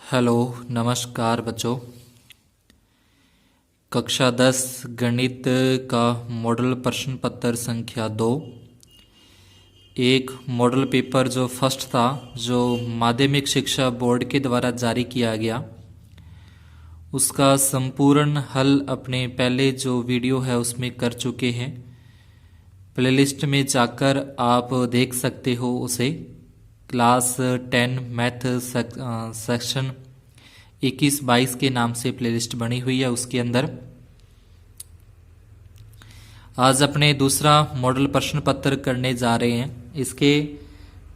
Hello नमस्कार बच्चों। कक्षा 10 गणित का मॉडल प्रश्न पत्र संख्या 2 एक मॉडल पेपर जो फर्स्ट था, जो माध्यमिक शिक्षा बोर्ड के द्वारा जारी किया गया, उसका संपूर्ण हल अपने पहले जो वीडियो है उसमें कर चुके हैं। प्लेलिस्ट में जाकर आप देख सकते हो उसे। क्लास 10 मैथ सेक्शन 21-22 के नाम से प्लेलिस्ट बनी हुई है। उसके अंदर आज अपने दूसरा मॉडल प्रश्न पत्र करने जा रहे हैं। इसके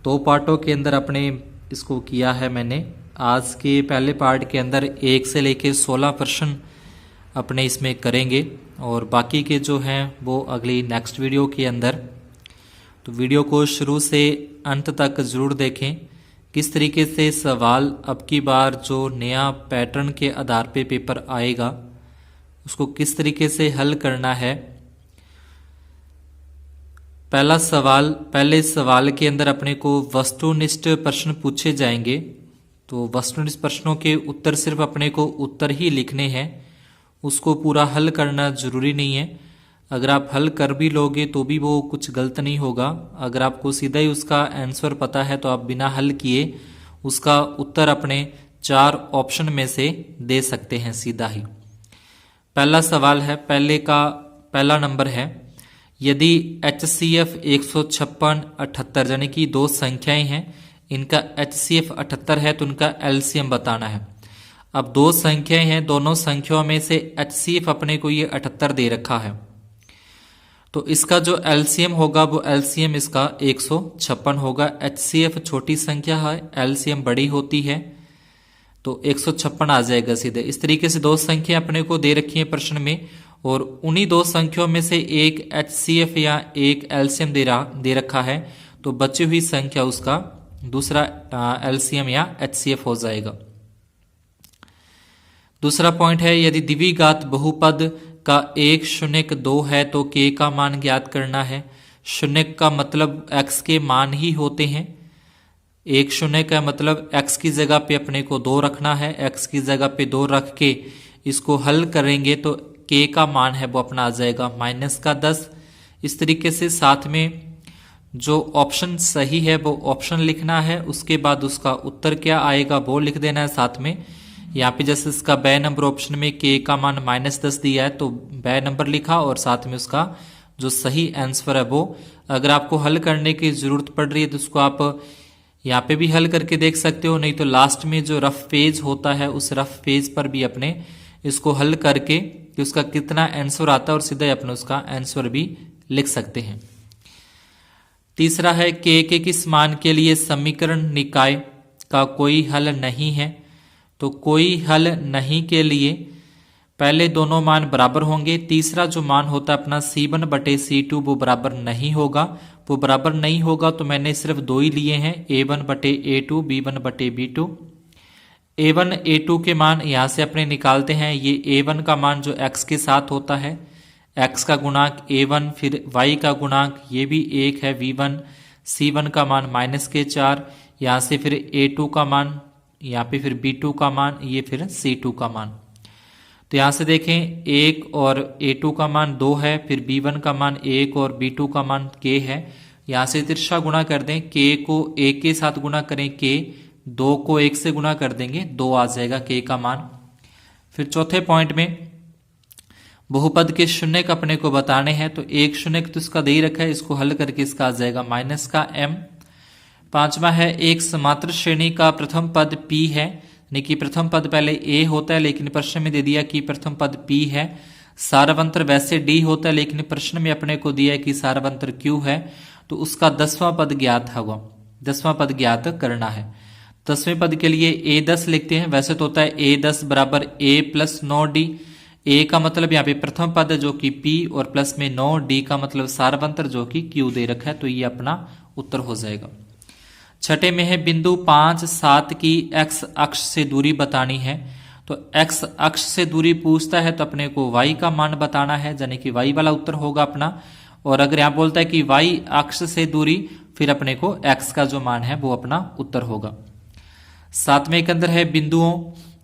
2 पार्टों के अंदर अपने इसको किया है मैंने। आज के पहले पार्ट के अंदर 1 से लेकर 16 प्रश्न अपने इसमें करेंगे और बाकी के जो हैं वो अगली नेक्स्ट वीडियो के अंदर। तो वीडियो को शुरू से अंत तक ज़रूर देखें, किस तरीके से सवाल अब की बार जो नया पैटर्न के आधार पे पेपर आएगा उसको किस तरीके से हल करना है। पहले सवाल के अंदर अपने को वस्तुनिष्ठ प्रश्न पूछे जाएंगे। तो वस्तुनिष्ठ प्रश्नों के उत्तर सिर्फ अपने को उत्तर ही लिखने हैं, उसको पूरा हल करना जरूरी नहीं है। अगर आप हल कर भी लोगे तो भी वो कुछ गलत नहीं होगा। अगर आपको सीधा ही उसका आंसर पता है तो आप बिना हल किए उसका उत्तर अपने 4 ऑप्शन में से दे सकते हैं सीधा ही। पहला सवाल है, पहला नंबर है, यदि HCF 156 78 यानी कि 2 संख्याएं हैं, इनका HCF 78 है तो उनका LCM बताना है। अब 2 संख्याएं हैं, दोनों संख्याओं में से HCF अपने को ये 78 दे रखा है, तो इसका जो LCM होगा वो LCM इसका 156 होगा। HCF छोटी संख्या है, LCM बड़ी होती है, तो 156 आ जाएगा सीधे। इस तरीके से 2 संख्या अपने को दे रखी है प्रश्न में और उन्हीं 2 संख्याओं में से एक HCF या एक LCM दे रखा है, तो बची हुई संख्या उसका दूसरा LCM या HCF हो जाएगा। दूसरा पॉइंट है, यदि द्विघात बहुपद का 1 शून्य 2 है तो k का मान ज्ञात करना है। शून्य का मतलब x के मान ही होते हैं। 1 शून्य का मतलब x की जगह पे अपने को 2 रखना है, x की जगह पे 2 रख के इसको हल करेंगे तो k का मान है वो अपना आ जाएगा -10। इस तरीके से साथ में जो ऑप्शन सही है वो ऑप्शन लिखना है, उसके बाद उसका उत्तर क्या आएगा वो लिख देना है साथ में। यहाँ पे जैसे इसका ब नंबर ऑप्शन में k का मान -10 दिया है तो ब नंबर लिखा और साथ में उसका जो सही आंसर है वो। अगर आपको हल करने की जरूरत पड़ रही है तो उसको आप यहाँ पे भी हल करके देख सकते हो, नहीं तो लास्ट में जो रफ पेज होता है उस रफ पेज पर भी अपने इसको हल करके कि उसका कितना आंसर आता है और सीधा अपने उसका आंसर भी लिख सकते हैं। तीसरा है, k के किस मान के लिए समीकरण निकाय का कोई हल नहीं है। तो कोई हल नहीं के लिए पहले दोनों मान बराबर होंगे, तीसरा जो मान होता है अपना C1 बटे C2 वो बराबर नहीं होगा। वो बराबर नहीं होगा तो मैंने सिर्फ 2 ही लिए हैं, A1 बटे A2 B1 बटे B2। A1 A2 के मान यहाँ से अपने निकालते हैं। ये A1 का मान जो x के साथ होता है, x का गुणांक A1, फिर y का गुणांक ये भी 1 है V1, C1 का मान -4, यहाँ से फिर A2 का मान, यहाँ पे फिर B2 का मान, ये फिर C2 का मान। तो यहाँ से देखें 1 और A2 का मान 2 है, फिर B1 का मान 1 और B2 का मान k है। यहाँ से तिरछा गुणा कर दें, k को 1 के साथ गुणा करें k, 2 को 1 से गुणा कर देंगे 2 आ जाएगा k का मान। फिर चौथे पॉइंट में बहुपद के शून्य का अपने को बताने हैं, तो 1 शून्य तो इसका दे ही रखा है, इसको हल करके इसका आ जाएगा -m। पांचवा है, एक समांतर श्रेणी का प्रथम पद p है, यानी कि प्रथम पद पहले a होता है लेकिन प्रश्न में दे दिया कि प्रथम पद p है। सारवंतर वैसे d होता है लेकिन प्रश्न में अपने को दिया है कि सारवंतर q है, तो उसका 10वां पद ज्ञात होगा, 10वां पद ज्ञात करना है। 10वें पद के लिए a10 लिखते हैं। वैसे तो होता है a10 बराबर a + 9d। a का मतलब यहाँ पे प्रथम पद जो कि p और प्लस में 9d का मतलब सारवंतर जो कि q दे रखा है, तो ये अपना उत्तर हो जाएगा। छठे में है, बिंदु 5 7 की x अक्ष से दूरी बतानी है। तो x अक्ष से दूरी पूछता है तो अपने को y का मान बताना है, यानी कि y वाला उत्तर होगा अपना। और अगर यहाँ बोलता है कि y अक्ष से दूरी, फिर अपने को x का जो मान है वो अपना उत्तर होगा। सातवें के अंदर है बिंदुओं,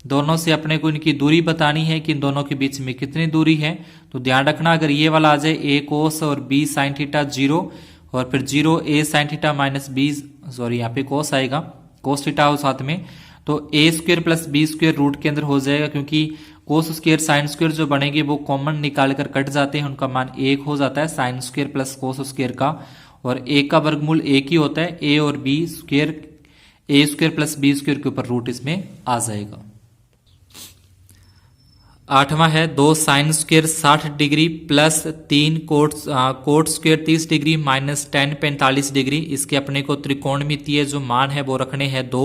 दोनों से अपने को इनकी दूरी बतानी है कि इन दोनों के बीच में कितनी दूरी है। तो ध्यान रखना, अगर ये वाला आ जाए a cos और b sin थीटा 0 और फिर 0 a sin theta minus b, sorry यहाँ पे cos आएगा, cos थीटा हो साथ में, तो a square plus b square root के अंदर हो जाएगा, क्योंकि cos स्क्वायर साइन स्क्वायर जो बनेंगे वो कॉमन निकाल कर कट जाते हैं, उनका मान 1 हो जाता है sine square plus cos square का, और a का वर्गमूल 1 ही होता है, a और b square, a square plus b square के ऊपर रूट इसमें आ जाएगा। आठवां है 2 sine square 60 degree plus 3 coat square 30 degree minus 10 45 degree. इसके अपने को त्रिकोणमितीय जो मान है वो रखने हैं 2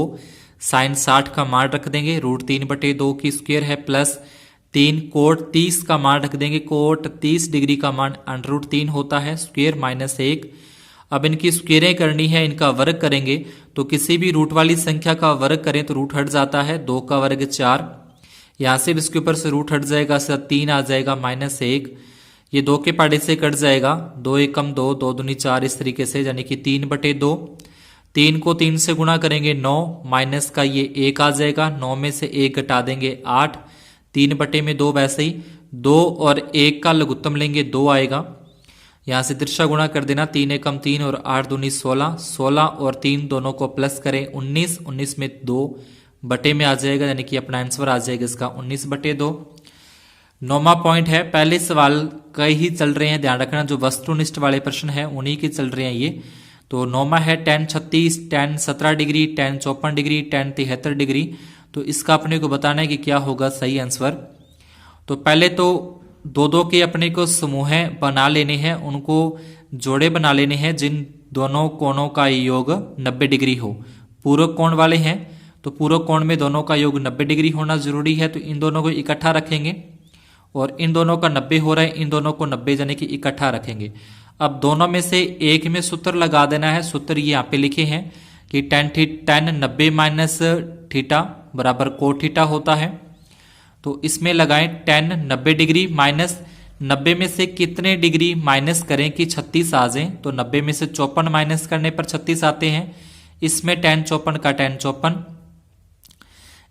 साइन 60 का मान रख देंगे, रूट 3/2 की स्क्वायर है, प्लस 3 कोट 30 का मान रख देंगे, कोट 30 डिग्री का मान √3 होता है स्क्वायर माइनस 1। अब इनकी स्क्वायरें करनी है, इनका वर्ग करेंगे तो किसी भी रूट वाली संख्या का वर्ग करें तो रूट हट जाता है, 2 का वर्ग 4, यहां से इसके ऊपर से रूट हट जाएगा, 3 आ जाएगा माइनस 1, ये 2 के पहाड़े से कट जाएगा, 2 एकम 2, 2 दूनी 4 इस तरीके से, यानी कि 3/2। 3 को 3 से गुणा करेंगे 9, माइनस का ये 1 आ जाएगा, 9 में से 1 घटा देंगे 8, 3/2 वैसे ही 2 और 1 का लघुत्तम लेंगे 2 आएगा, यहां से तिरछा गुणा कर देना, 3 एकम 3 और 8 दूनी 16, 16 और 3 दोनों को प्लस करें 19, 19 में 2 बटे में आ जाएगा, यानी कि अपना आंसर आ जाएगा इसका 19/2। 9वां पॉइंट है, पहले सवाल कई ही चल रहे हैं, ध्यान रखना जो वस्तुनिष्ठ वाले प्रश्न है उन्हीं के चल रहे हैं ये। तो 9वां है tan 36, tan 17 degree, tan 54 degree, tan 73 degree. तो इसका अपने को बताना है कि क्या होगा सही आंसर। तो पहले तो 2-2 के अपने को समूह बना लेने हैं, उनको जोड़े बना लेने हैं जिन दोनों कोणों का योग 90 डिग्री हो। पूरक कोण वाले हैं तो पूरक कोण में दोनों का योग 90 डिग्री होना जरूरी है, तो इन दोनों को इकट्ठा रखेंगे और इन दोनों का 90 हो रहा है, इन दोनों को 90 यानी कि इकट्ठा रखेंगे। अब दोनों में से एक में सूत्र लगा देना है, सूत्र ये यहाँ पे लिखे हैं कि tan 90 माइनस थीटा बराबर कोट थीटा होता है। तो इसमें लगाएं tan 90 डिग्री माइनस 90 में से कितने डिग्री माइनस करें कि 36 आ जाए, तो 90 में से 54 माइनस करने पर 36 आते हैं। इसमें tan 54 का tan 54,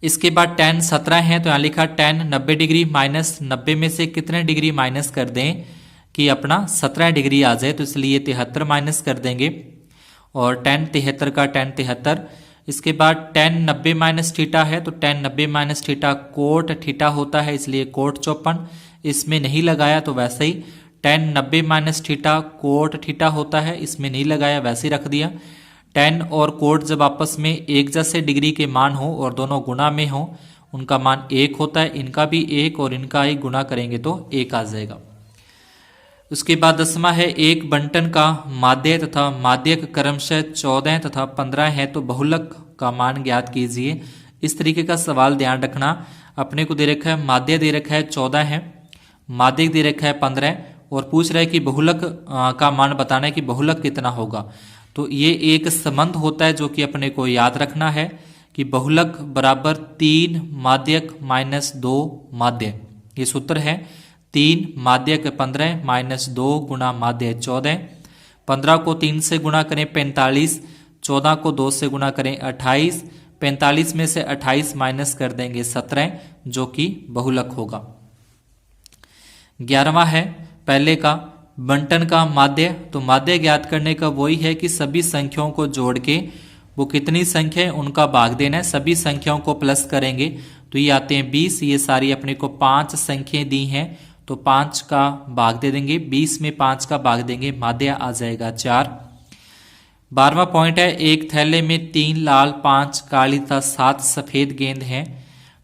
इसके बाद tan 17 है तो यहां लिखा tan 90 डिग्री माइनस 90 में से कितने डिग्री माइनस कर दें कि अपना 17 डिग्री आ जाए, तो इसलिए 73 माइनस कर देंगे, और tan 73 का tan 73। इसके बाद tan 90 माइनस थीटा है तो tan 90 minus theta cot theta होता है, इसलिए कोट 54, इसमें नहीं लगाया तो वैसे ही tan 90 minus theta cot theta होता है, इसमें नहीं लगाया वैसे ही रख दिया। tan और कोट जब आपस में एक जैसे डिग्री के मान हो और दोनों गुणा में हो, उनका मान 1 होता है, इनका भी 1 और इनका 1 गुणा करेंगे तो 1 आ जाएगा। उसके बाद 10वां है, एक बंटन का माध्य तथा माध्यक क्रमशः 14 तथा 15 है तो बहुलक का मान ज्ञात कीजिए। इस तरीके का सवाल ध्यान रखना, अपने को दे रखा है माध्य दे रखा है 14 है, माध्यक दे रखा है 15 और पूछ रहा है कि बहुलक का मान बताना है कि बहुलक कितना होगा। तो ये एक संबंध होता है जो कि अपने को याद रखना है कि बहुलक बराबर 3 माध्यक माइनस 2 माध्य, ये सूत्र है 3 माध्यक 15 माइनस 2 गुणा माध्य 14। 15 को 3 से गुणा करें 45, 14 को 2 से गुणा करें 28, 45 में से 28 माइनस कर देंगे 17 जो कि बहुलक होगा। 11वां है, पहले का बंटन का माध्य, तो माध्य ज्ञात करने का वही है कि सभी संख्याओं को जोड़ के वो कितनी संख्या है उनका भाग देना है, सभी संख्याओं को प्लस करेंगे तो ये आते हैं 20, ये सारी अपने को 5 संख्याएं दी हैं तो 5 का भाग दे देंगे, 20 में 5 का भाग देंगे, माध्य आ जाएगा 4। 12वां पॉइंट है, एक थैले में 3 लाल 5 काली तथा 7 सफेद गेंद हैं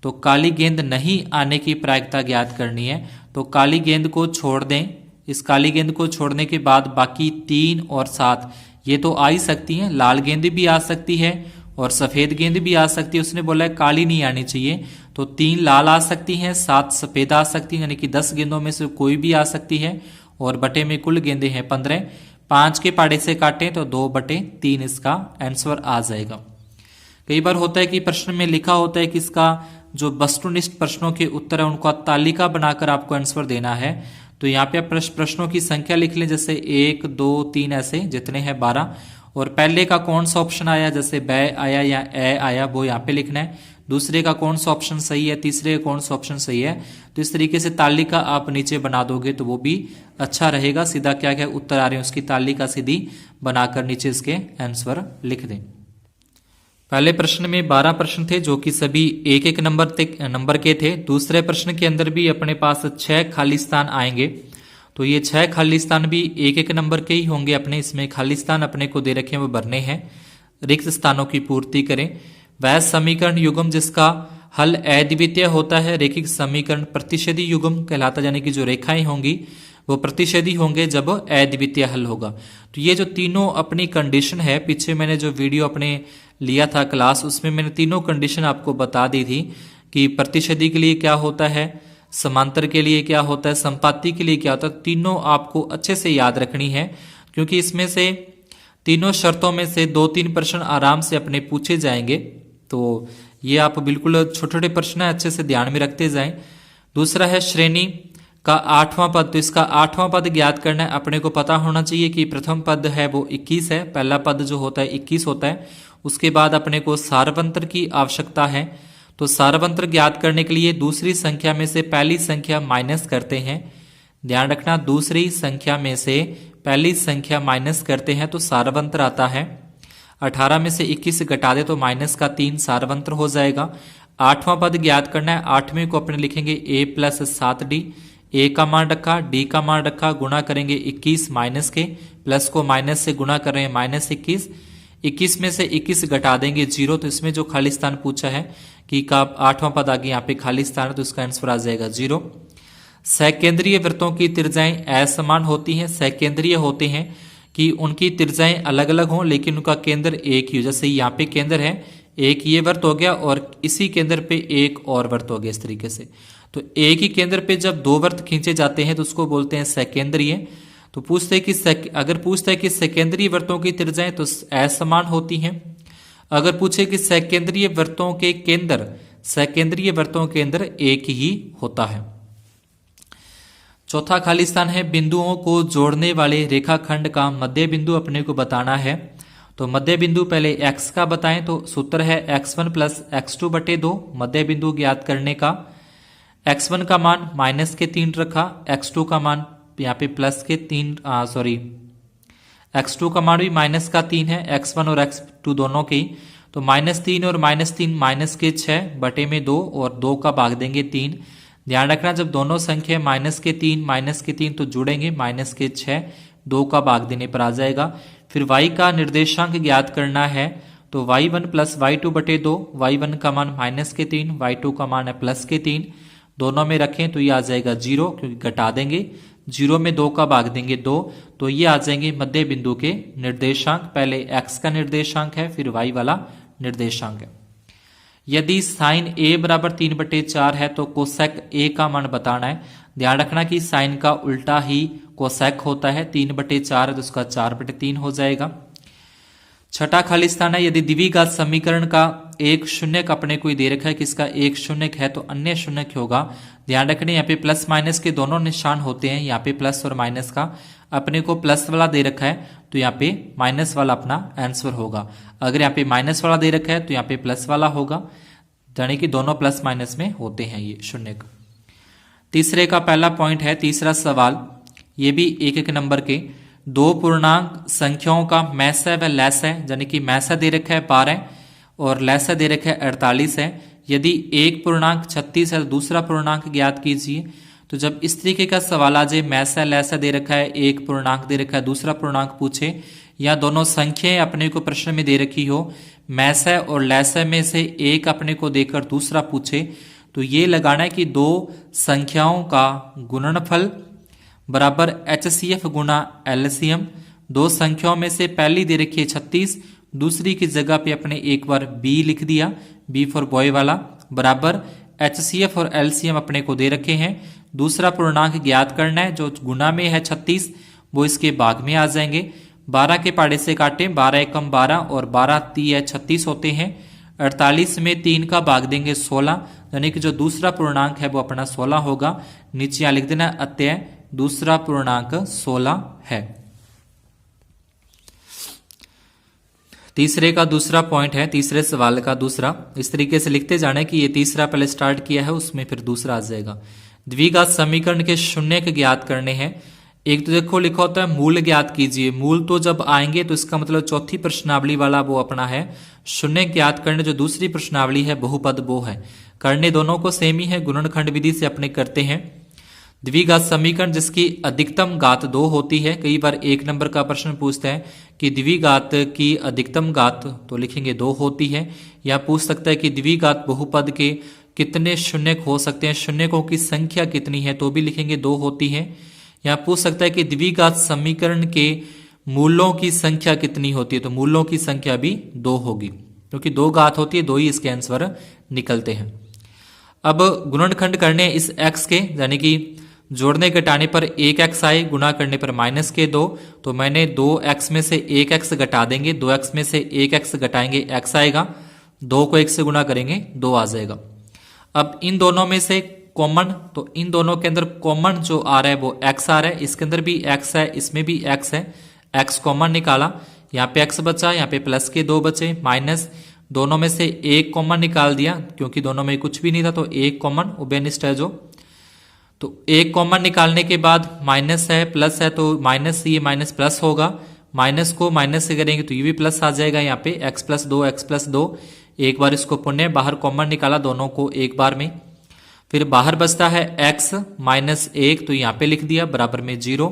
तो काली गेंद नहीं आने की प्रायिकता ज्ञात करनी है। तो काली गेंद को छोड़ दें, इस काली गेंद को छोड़ने के बाद बाकी 3 और 7 ये तो आ ही सकती हैं, लाल गेंद भी आ सकती है और सफेद गेंद भी आ सकती है। उसने बोला है काली नहीं आनी चाहिए, तो 3 लाल आ सकती हैं, 7 सफेद आ सकती हैं, यानी कि 10 गेंदों में से कोई भी आ सकती है और बटे में कुल गेंदें हैं 15। 5 के पाड़े से काटें तो 2/3 इसका आंसर आ जाएगा। कई बार होता है कि प्रश्न में लिखा होता है कि इसका जो वस्तुनिष्ठ प्रश्नों के उत्तर है उनको तालिका बनाकर आपको आंसर देना है। तो यहाँ पे आप प्रश्नों की संख्या लिख लें, जैसे 1 2 3 ऐसे जितने हैं 12, और पहले का कौन सा ऑप्शन आया, जैसे बै आया या ए आया, वो यहाँ पे लिखना है। दूसरे का कौन सा ऑप्शन सही है, तीसरे का कौन सा ऑप्शन सही है। तो इस तरीके से तालिका आप नीचे बना दोगे तो वो भी अच्छा रहेगा। सीधा क्या क्या उत्तर आ रहे हैं उसकी तालिका सीधी बनाकर नीचे इसके आंसर लिख दें। पहले प्रश्न में 12 प्रश्न थे जो कि सभी एक एक नंबर के थे। दूसरे प्रश्न के अंदर भी अपने पास 6 खाली स्थान आएंगे, तो ये 6 खाली स्थान भी एक एक नंबर के ही होंगे। अपने इसमें खाली स्थान अपने को दे रखे हैं वो भरने हैं, रिक्त स्थानों की पूर्ति करें। वह समीकरण युग्म जिसका हल अद्वितीय होता है, रैखिक समीकरण प्रतिच्छेदी युग्म कहलाता, यानी कि जो रेखाएं होंगी वो प्रतिच्छेदी होंगे जब अद्वितीय हल होगा। तो ये जो तीनों अपनी कंडीशन है, पीछे मैंने जो वीडियो अपने लिया था क्लास, उसमें मैंने तीनों कंडीशन आपको बता दी थी कि प्रतिच्छेदी के लिए क्या होता है, समांतर के लिए क्या होता है, संपाती के लिए क्या होता है। तीनों आपको अच्छे से याद रखनी है, क्योंकि इसमें से तीनों शर्तों में से 2-3 प्रश्न आराम से अपने पूछे जाएंगे। तो ये आप बिल्कुल छोटे छोटे प्रश्न अच्छे से ध्यान में रखते जाएं। दूसरा है श्रेणी का 8वां पद, तो इसका 8वां पद ज्ञात करना है। अपने को पता होना चाहिए कि प्रथम पद है वो 21 है, पहला पद जो होता है 21 होता है। उसके बाद अपने को सारवंत्र की आवश्यकता है, तो सारवंत्र ज्ञात करने के लिए दूसरी संख्या में से पहली संख्या माइनस करते हैं। ध्यान रखना, दूसरी संख्या में से पहली संख्या माइनस करते हैं तो सारवंत्र आता है। 18 में से 21 घटा दे तो -3 सारवंत्र हो जाएगा। 8वां पद ज्ञात करना है। 8वें को अपने लिखेंगे a + 7d। a का मान रखा, d का मान रखा, गुणा करेंगे 21 माइनस के, प्लस को माइनस से गुणा कर रहे हैं -21। 21 में से 21 घटा देंगे 0, तो इसमें जो खाली स्थान पूछा है कि का 8वां पद आगे यहाँ पे खाली स्थान है, तो इसका आंसर आ जाएगा 0। सकेंद्रीय वृत्तों की त्रिज्याएं असमान होती हैं। सकेंद्रीय होते हैं कि उनकी त्रिज्याएं अलग अलग हों लेकिन उनका केंद्र एक ही हो। जैसे यहाँ पे केंद्र है एक, ये वृत्त हो गया, और इसी केंद्र पे एक और वृत्त हो गया इस तरीके से। तो एक ही केंद्र पे जब 2 वृत्त खींचे जाते हैं तो उसको बोलते हैं सकेंद्रीय। तो पूछते हैं कि अगर पूछता है कि सकेंद्रीय वृत्तों की त्रिज्याएं तो असमान होती हैं। अगर पूछे कि सकेंद्रीय वृत्तों के केंद्र, सकेंद्रीय वृत्तों के केंद्र एक ही होता है। चौथा खाली स्थान है बिंदुओं को जोड़ने वाले रेखाखंड का मध्य बिंदु अपने को बताना है। तो मध्य बिंदु पहले x का बताएं, तो सूत्र है x1 + x2/2 मध्य बिंदु ज्ञात करने का। x1 का मान -3 रखा, x2 का मान यहाँ पे x2 का मान भी -3 है, x1 और x2 दोनों के। तो -3 और -3 -6/2 और 2 का भाग देंगे 3। ध्यान रखना, जब दोनों संख्या -3 तो जुड़ेंगे -6, 2 का भाग देने पर आ जाएगा। फिर y का निर्देशांक ज्ञात करना है, तो y1 + y2/2, y1 का मान -3, y2 का मान है +3, दोनों में रखें तो ये आ जाएगा 0, क्योंकि घटा देंगे, 0 में 2 का भाग देंगे 2, तो ये आ जाएंगे मध्य बिंदु के निर्देशांक। पहले x का निर्देशांक है, फिर y वाला निर्देशांक है। यदि साइन a = 3/4 है तो कोसेक a का मान बताना है। ध्यान रखना कि साइन का उल्टा ही कोसेक होता है, 3/4 है तो उसका 4/3 हो जाएगा। छठा खाली स्थान है यदि द्विघात समीकरण का एक शून्यक अपने को दे रखा है, किसका एक शून्यक है तो अन्य शून्यक होगा। ध्यान रखना यहाँ पे प्लस माइनस के दोनों निशान होते हैं, यहाँ पे प्लस और माइनस का। अपने को प्लस वाला दे रखा है तो यहाँ पे माइनस वाला अपना आंसर होगा। अगर यहाँ पे माइनस वाला दे रखा है तो यहाँ पे प्लस वाला होगा, यानी कि दोनों प्लस माइनस में होते हैं ये शून्यक। तीसरे का पहला पॉइंट है, तीसरा सवाल, ये भी एक एक नंबर के। दो पूर्णांक संख्याओं का मैसा व लैसा है, यानी कि मैसा दे रखा है 12 और लैसा दे रखा है 48 है। यदि एक पूर्णांक 36 है तो दूसरा पूर्णांक ज्ञात कीजिए। तो जब इस तरीके का सवाल आ जाए, मैसा लैसा दे रखा है, एक पूर्णांक दे रखा है, दूसरा पूर्णांक पूछे, या दोनों संख्याएं अपने को प्रश्न में दे रखी हो, मैसा और लैसा में से एक अपने को देकर दूसरा पूछे, तो ये लगाना है कि दो संख्याओं का गुणनफल बराबर HCF गुणा LCM। दो संख्याओं में से पहली दे रखी है 36, दूसरी की जगह पे अपने एक बार B लिख दिया, B फॉर बॉय वाला, बराबर HCF और LCM अपने को दे रखे हैं। दूसरा पूर्णांक ज्ञात करना है, जो गुना में है 36 वो इसके भाग में आ जाएंगे। 12 के पाड़े से काटे, 12 एकम 12 और 12 3 36 होते हैं। 48 में 3 का भाग देंगे 16, यानी कि जो दूसरा पूर्णांक है वो अपना 16 होगा। नीचे लिख देना अतः दूसरा पूर्णांक 16 है। तीसरे का दूसरा पॉइंट है, तीसरे सवाल का दूसरा, इस तरीके से लिखते जाना है कि ये तीसरा पहले स्टार्ट किया है, उसमें फिर दूसरा आ जाएगा। द्विघात समीकरण के शून्य ज्ञात करने हैं। एक तो देखो लिखा होता है मूल ज्ञात कीजिए। मूल तो जब आएंगे तो इसका मतलब चौथी प्रश्नावली वाला वो अपना है। शून्य ज्ञात करने जो दूसरी प्रश्नावली है बहुपद वो है। करने दोनों को सेम ही है, गुणनखंड विधि से अपने करते हैं। द्विघात समीकरण जिसकी अधिकतम घात 2 होती है। कई बार 1 नंबर का प्रश्न पूछता है कि द्विघात की अधिकतम घात, तो लिखेंगे 2 होती है। या पूछ सकता है कि द्विघात बहुपद के कितने शून्यक हो सकते हैं, शून्यकों की संख्या कितनी है, तो भी लिखेंगे 2 होती है। या पूछ सकता है कि द्विघात समीकरण के मूलों की संख्या कितनी होती है, तो मूलों की संख्या भी 2 होगी, क्योंकि 2 घात होती है, 2 ही इसके आंसर निकलते हैं। अब गुणनखंड करने इस x के, यानी कि जोड़ने घटाने पर 1x आए, गुणा करने पर -2, तो मैंने 2x में से 1x घटा देंगे, 2x में से 1x घटाएंगे x आएगा, 2 को 1 से गुणा करेंगे 2 आ जाएगा। अब इन दोनों में से कॉमन, तो इन दोनों के अंदर कॉमन जो आ रहा है वो x आ रहा है, इसके अंदर भी x है, इसमें भी x है, x कॉमन निकाला, यहाँ पे x बचा, यहाँ पे प्लस के 2 बचे, माइनस दोनों में से 1 कॉमन निकाल दिया, क्योंकि दोनों में कुछ भी नहीं था तो 1 कॉमन उभयनिष्ठ है जो, तो 1 कॉमन निकालने के बाद माइनस है प्लस है, तो माइनस ये माइनस प्लस होगा, माइनस को माइनस से करेंगे तो ये भी प्लस आ जाएगा, यहाँ पे x+2 एक बार इसको पुण्य बाहर कॉमन निकाला दोनों को एक बार में, फिर बाहर बचता है x -1, तो यहाँ पे लिख दिया बराबर में 0।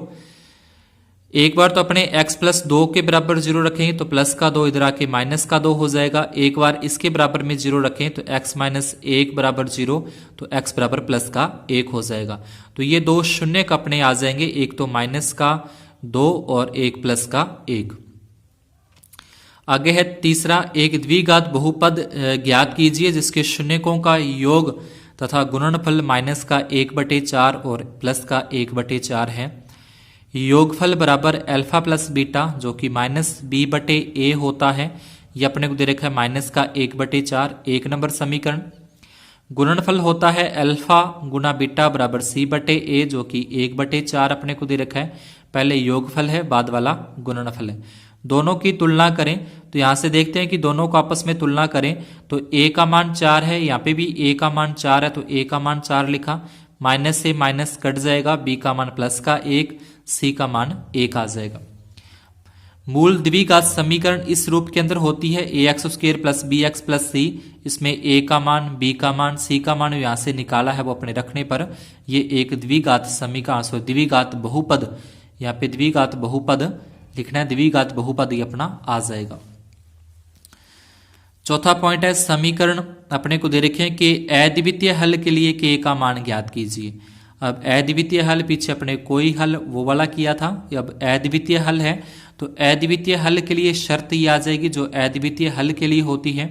एक बार तो अपने x+2 के बराबर 0 रखेंगे तो प्लस का 2 इधर आके माइनस का 2 हो जाएगा। एक बार इसके बराबर में 0 रखें तो x -1 बराबर 0, तो x बराबर प्लस का 1 हो जाएगा। तो ये 2 शून्य अपने आ जाएंगे, एक तो माइनस का 2 और एक प्लस का 1। आगे है तीसरा, एक द्विघात बहुपद ज्ञात कीजिए जिसके शून्यकों का योग तथा गुणनफल माइनस का 1/4 और प्लस का 1/4 है। योगफल बराबर अल्फा प्लस बीटा जो कि -b/a होता है, ये अपने को दे रखा है माइनस का 1/4, 1 नंबर समीकरण। गुणनफल होता है अल्फा गुना बीटा बराबर c/a जो कि 1/4 अपने को दे रखा है। पहले योगफल है, बाद वाला गुणनफल है। दोनों की तुलना करें तो यहां से देखते हैं कि दोनों को आपस में तुलना करें तो a का मान 4 है, यहाँ पे भी a का मान 4 है, तो a का मान 4 लिखा, माइनस से माइनस कट जाएगा, b का मान प्लस का 1, c का मान 1 आ जाएगा। मूल द्विघात समीकरण इस रूप के अंदर होती है ax² + bx + c, इसमें a का मान, b का मान, c का मान यहां से निकाला है वो अपने रखने पर ये एक द्विघात समीकरण, द्विघात बहुपद, यहाँ पे द्विघात बहुपद लिखना है, द्विघात बहुपद ये अपना आ जाएगा। चौथा पॉइंट है समीकरण अपने को दे रखे हैं कि अद्वितीय हल के लिए k का मान ज्ञात कीजिए। अब अद्वितीय हल पीछे अपने कोई हल वो वाला किया था, अब अद्वितीय हल है तो अद्वितीय हल के लिए शर्त ये आ जाएगी जो अद्वितीय हल के लिए होती है।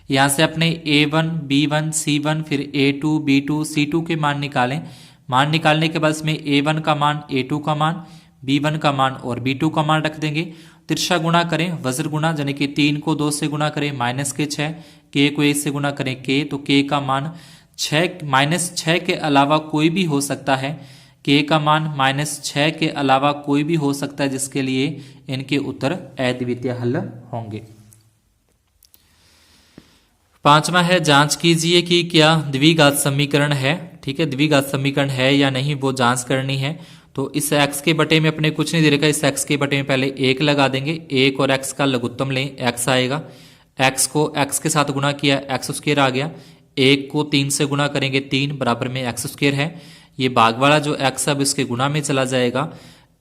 यहाँ से अपने a1, b1, c1 फिर a2, b2, c2 के मान निकालें। मान निकालने के बाद इसमें a1 का मान, a2 का मान, b1 का मान और b2 का मान रख देंगे। तिरछा गुणा करें, वज्र गुणा, यानी कि 3 को 2 से गुणा करें -6, k को 1 से गुणा करें k, तो k का मान 6 के अलावा कोई भी हो सकता है, k का मान -6 के अलावा कोई भी हो सकता है, जिसके लिए इनके उत्तर अद्वितीय हल होंगे। पांचवा है जांच कीजिए कि क्या द्विघात समीकरण है। ठीक है, द्विघात समीकरण है या नहीं वो जांच करनी है। तो इस x के बटे में अपने कुछ नहीं दे रखा, इस x के बटे में पहले 1 लगा देंगे, 1 और x का लघुत्तम लें, x आएगा, x को x के साथ गुणा किया x² आ गया, 1 को 3 से गुणा करेंगे 3 बराबर में x² है, ये भाग वाला जो x अब इसके गुणा में चला जाएगा,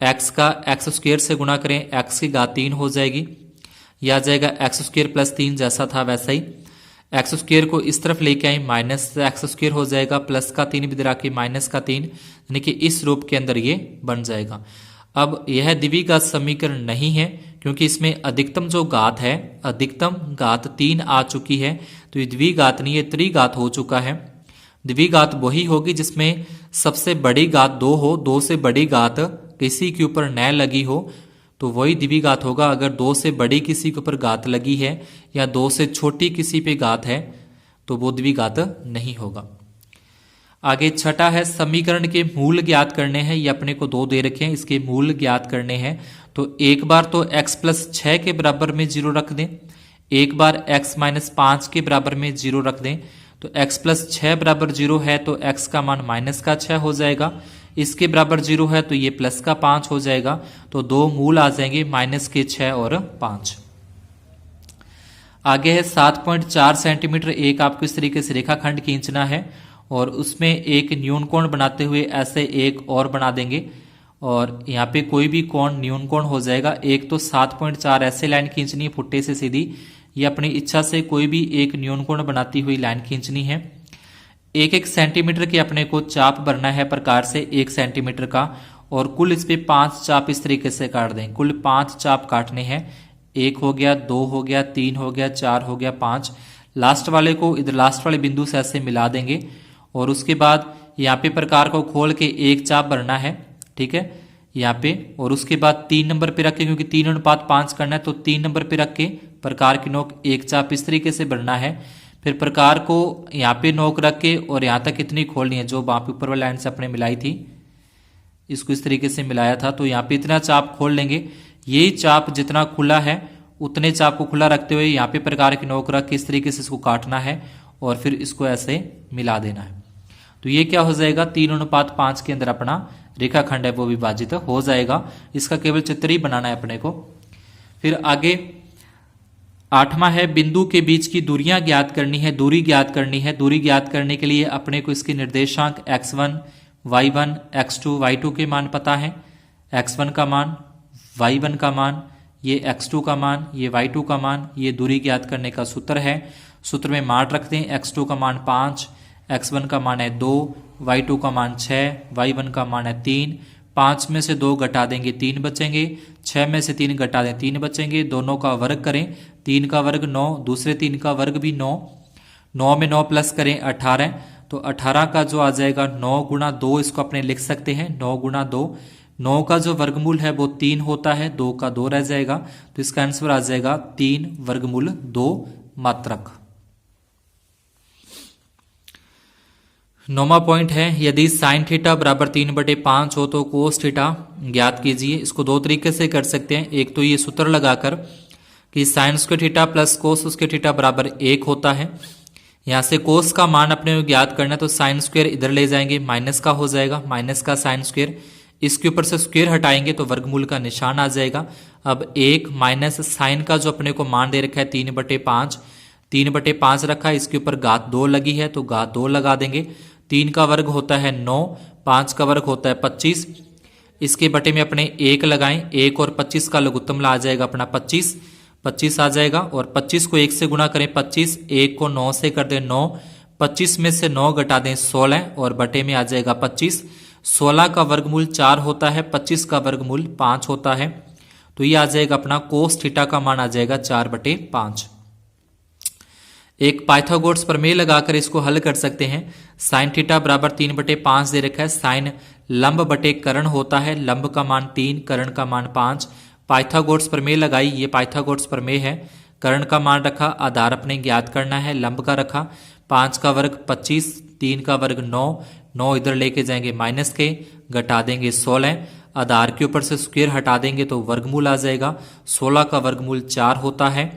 x का x² से गुणा करें x की घात 3 हो जाएगी, यह आ जाएगा x² + 3 जैसा था वैसा ही। x² को इस तरफ लेके आए, -x² हो जाएगा, प्लस का 3 भी के माइनस का 3, यानी कि इस रूप के अंदर ये बन जाएगा। अब यह द्विघात समीकरण नहीं है क्योंकि इसमें अधिकतम जो घात है, अधिकतम घात 3 आ चुकी है, तो ये द्विघात नहीं, ये त्रिघात हो चुका है। द्विघात वही होगी जिसमें सबसे बड़ी घात 2 हो, 2 से बड़ी घात किसी के ऊपर न लगी हो, तो वही द्विघात होगा। अगर 2 से बड़ी किसी के ऊपर घात लगी है या 2 से छोटी किसी पे घात है तो वो द्विघात नहीं होगा। आगे छठा है समीकरण के मूल ज्ञात करने हैं, ये अपने को 2 दे रखे हैं, इसके मूल ज्ञात करने हैं। तो एक बार तो x प्लस 6 के बराबर में 0 रख दें, एक बार x माइनस 5 के बराबर में 0 रख दें। तो x प्लस 6 बराबर 0 है तो x का मान माइनस का 6 हो जाएगा, इसके बराबर 0 है तो ये प्लस का 5 हो जाएगा। तो दो मूल आ जाएंगे माइनस के 6 और 5। आगे है 7.4 सेंटीमीटर एक आपको इस तरीके से रेखाखंड खींचना है और उसमें एक न्यून कोण बनाते हुए ऐसे एक और बना देंगे और यहाँ पे कोई भी कोण न्यून कोण हो जाएगा। एक तो 7.4 ऐसे लाइन खींचनी है पुट्टे से सीधी, ये अपनी इच्छा से कोई भी एक न्यून कोण बनाती हुई लाइन खींचनी है। 1-1 सेंटीमीटर के अपने को चाप भरना है प्रकार से 1 सेंटीमीटर का और कुल इस पे 5 चाप इस तरीके से काट दें। कुल 5 चाप काटने हैं, 1 हो गया, 2 हो गया, 3 हो गया, 4 हो गया, 5। लास्ट वाले को इधर लास्ट वाले बिंदु से ऐसे मिला देंगे और उसके बाद यहाँ पे प्रकार को खोल के एक चाप भरना है, ठीक है, यहाँ पे। और उसके बाद 3 नंबर पे रख के, क्योंकि 3:5 करना है तो 3 नंबर पे रख के प्रकार की नोक एक चाप इस तरीके से भरना है। फिर प्रकार को यहाँ पे नोक रख के और यहाँ तक इतनी खोलनी है जो वहां पे ऊपर वाली लाइन से अपने मिलाई थी, इसको इस तरीके से मिलाया था, तो यहाँ पे इतना चाप खोल लेंगे। यही चाप जितना खुला है उतने चाप को खुला रखते हुए यहाँ पे प्रकार की नोक रख के इस तरीके से इसको काटना है और फिर इसको ऐसे मिला देना है। तो ये क्या हो जाएगा, 3:5 के अंदर अपना रेखाखंड है वो विभाजित हो जाएगा। इसका केवल चित्र ही बनाना है अपने को। फिर आगे 8वां है बिंदु के बीच की दूरियां ज्ञात करनी है, दूरी ज्ञात करनी है। दूरी ज्ञात करने के लिए अपने को इसके निर्देशांक x1, y1, x2, y2 के मान पता है। x1 का मान, y1 का मान, ये x2 का मान, ये y2 का मान, ये दूरी ज्ञात करने का सूत्र है। सूत्र में मान रखते हैं, x2 का मान 5, x1 का मान है 2, y2 का मान 6, y1 का मान है 3। 5 में से 2 घटा देंगे 3 बचेंगे, 6 में से 3 घटा दें 3 बचेंगे। दोनों का वर्ग करें, 3 का वर्ग 9, दूसरे 3 का वर्ग भी 9, 9 में 9 प्लस करें 18, तो 18 का जो आ जाएगा 9 गुणा 2, इसको अपने लिख सकते हैं 9 गुणा 2। 9 का जो वर्गमूल है वो 3 होता है, 2 का 2 रह जाएगा, तो इसका आंसर आ जाएगा 3 वर्गमूल 2 मात्रक। 9वां पॉइंट है यदि साइन थीटा बराबर 3/5 हो तो कोस थीटा ज्ञात कीजिए। इसको दो तरीके से कर सकते हैं, एक तो ये सूत्र लगाकर कि sine square theta plus cos square theta बराबर 1 होता है। यहां से कोस का मान अपने को ज्ञात करना है तो साइन स्क्वायर इधर ले जाएंगे, माइनस का हो जाएगा, माइनस का साइन स्क्वायर, इसके ऊपर से स्क्वायर हटाएंगे तो वर्गमूल का निशान आ जाएगा। अब 1 माइनस साइन का जो अपने को मान दे रखा है 3/5, 3/5 रखा है, इसके ऊपर घात 2 लगी है तो घात 2 लगा देंगे। 3 का वर्ग होता है 9, 5 का वर्ग होता है 25, इसके बटे में अपने 1 लगाएं, 1 और 25 का लघुत्तम आ जाएगा अपना 25, 25 आ जाएगा। और 25 को 1 से गुणा करें 25, 1 को 9 से कर दें 9, 25 में से 9 घटा दें 16 और बटे में आ जाएगा 25। 16 का वर्गमूल 4 होता है, 25 का वर्गमूल 5 होता है, तो ये आ जाएगा अपना कोस थीटा का मान आ जाएगा 4/5। एक पाइथागोरस प्रमेय लगाकर इसको हल कर सकते हैं। साइन थीटा बराबर 3/5 दे रखा है, साइन लंब बटे कर्ण होता है, लंब का मान 3, कर्ण का मान 5। पाइथागोरस प्रमेय लगाई, ये पाइथागोरस प्रमेय है। कर्ण का मान रखा, आधार अपने ज्ञात करना है, लंब का रखा, 5 का वर्ग 25, 3 का वर्ग 9, 9 इधर लेके जाएंगे माइनस के, घटा देंगे 16, आधार के ऊपर से स्क्वायर हटा देंगे तो वर्गमूल आ जाएगा। 16 का वर्गमूल 4 होता है।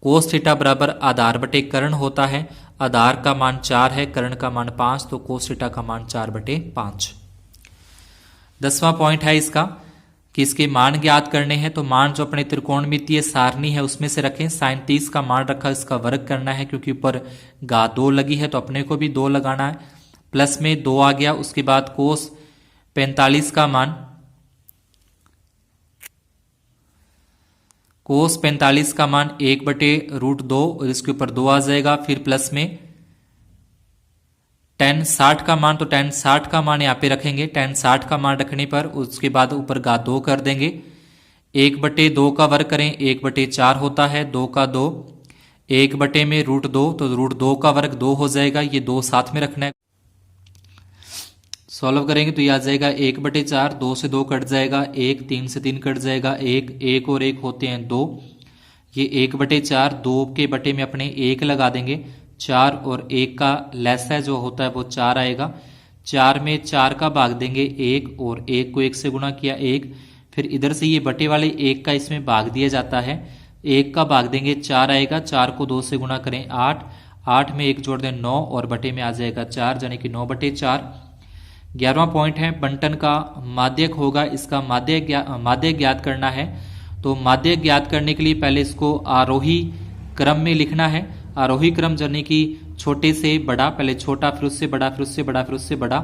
कोस थीटा बराबर आधार बटे कर्ण होता है, आधार का मान 4 है, कर्ण का मान 5, तो कोस थीटा का मान 4/5। 10वां पॉइंट है इसका कि इसके मान ज्ञात करने हैं, तो मान जो अपने त्रिकोणमितीय सारणी है उसमें से रखें। साइन 30 का मान रखा, इसका वर्ग करना है क्योंकि ऊपर घात 2 लगी है तो अपने को भी 2 लगाना है, प्लस में 2 आ गया। उसके बाद कोस 45 का मान, कोस 45 का मान 1/√2 और इसके ऊपर 2 आ जाएगा। फिर प्लस में tan 60 का मान, तो tan 60 का मान यहाँ पे रखेंगे। tan 60 का मान रखने पर उसके बाद ऊपर घात 2 कर देंगे। 1/2 का वर्ग करें, 1/4 होता है, 2 का 2, 1 में √2 तो √2 का वर्ग 2 हो जाएगा, ये 2 साथ में रखना है। सॉल्व करेंगे तो ये आ जाएगा 1/4, 2 से 2 कट जाएगा, 1, 3 से 3 कट जाएगा, 1 और 1 होते हैं 2, ये 1/4, 2 के बटे में अपने 1 लगा देंगे, 4 और 1 का लैसा जो होता है वो 4 आएगा। 4 में 4 का भाग देंगे 1 और 1 को 1 से गुणा किया 1, फिर इधर से ये बटे वाले 1 का इसमें भाग दिया जाता है, 1 का भाग देंगे 4 आएगा, 4 को 2 से गुणा करें 8, 8 में 1 जोड़ दें 9 और बटे में आ जाएगा 4, यानी कि 9/4। 11वां पॉइंट है बंटन का माध्यक होगा, इसका माध्यक ज्ञात करना है। तो माध्यक ज्ञात करने के लिए पहले इसको आरोही क्रम में लिखना है। आरोही क्रम यानी कि छोटे से बड़ा, पहले छोटा फिर उससे बड़ा फिर उससे बड़ा फिर उससे बड़ा।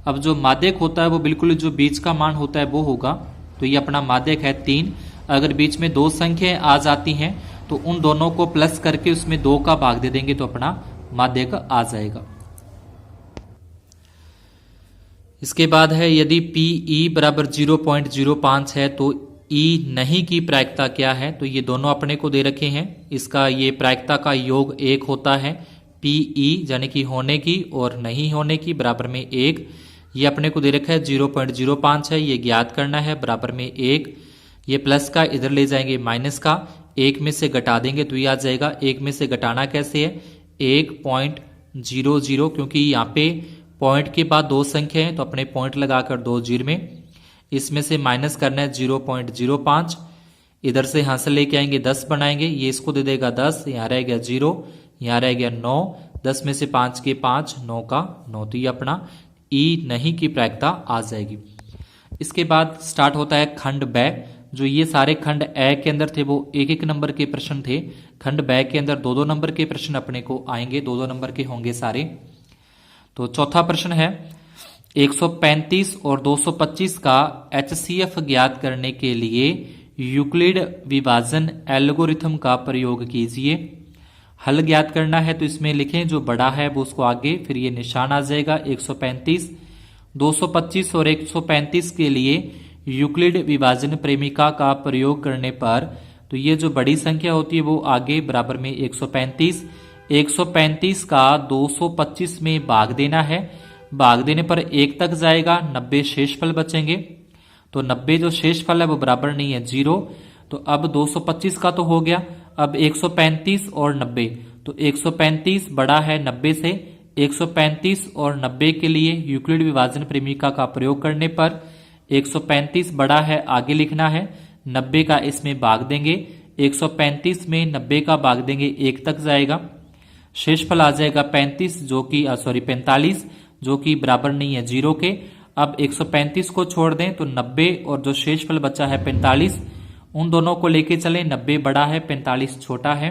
अब जो माध्यक होता है वो बिल्कुल जो बीच का मान होता है वो होगा, तो ये अपना माध्यक है 3। अगर बीच में 2 संख्याएं आ जाती हैं तो उन दोनों को प्लस करके उसमें 2 का भाग दे देंगे तो अपना माध्यक आ जाएगा। इसके बाद है यदि PE बराबर 0.05 है तो E नहीं की प्रायिकता क्या है। तो ये दोनों अपने को दे रखे हैं, इसका ये प्रायिकता का योग 1 होता है। PE यानी कि होने की और नहीं होने की बराबर में 1, ये अपने को दे रखा है 0.05 है, ये ज्ञात करना है बराबर में 1। ये प्लस का इधर ले जाएंगे माइनस का, 1 में से घटा देंगे तो ये आ जाएगा। 1 में से घटाना कैसे है, 1.00, क्योंकि यहाँ पे पॉइंट के बाद 2 संख्या है तो अपने पॉइंट लगाकर 2 जीरो में, इसमें से माइनस करना है 0.05। इधर से यहाँ से लेके आएंगे 10 बनाएंगे, ये इसको दे देगा 10, यहाँ रह गया 0, यहाँ रह गया 9, 10 में से 5 के 5, 9 का 9, तो ये अपना E नहीं की प्रायिकता आ जाएगी। इसके बाद स्टार्ट होता है खंड ब। जो ये सारे खंड ए के अंदर थे वो 1-1 नंबर के प्रश्न थे, खंड ब के अंदर 2-2 नंबर के प्रश्न अपने को आएंगे, 2-2 नंबर के होंगे सारे। तो चौथा प्रश्न है 135 और 225 का HCF ज्ञात करने के लिए यूक्लिड विभाजन एल्गोरिथम का प्रयोग कीजिए। हल ज्ञात करना है तो इसमें लिखें जो बड़ा है वो उसको आगे, फिर ये निशान आ जाएगा 135, 225 और 135 के लिए यूक्लिड विभाजन प्रेमिका का प्रयोग करने पर तो ये जो बड़ी संख्या होती है वो आगे बराबर में 135, 135 का 225 में भाग देना है, भाग देने पर 1 तक जाएगा, 90 शेषफल बचेंगे। तो 90 जो शेषफल है वो बराबर नहीं है 0। तो अब 225 का तो हो गया, अब 135 और 90, तो 135 बड़ा है 90 से, 135 और 90 के लिए यूक्लिड विभाजन प्रेमिका का प्रयोग करने पर 135 बड़ा है आगे लिखना है, 90 का इसमें भाग देंगे, 135 में 90 का भाग देंगे 1 तक जाएगा, शेषफल आ जाएगा 45 जो कि 45 जो कि बराबर नहीं है 0 के। अब 135 को छोड़ दें तो 90 और जो शेषफल बचा है 45, उन दोनों को लेके चलें, 90 बड़ा है 45 छोटा है।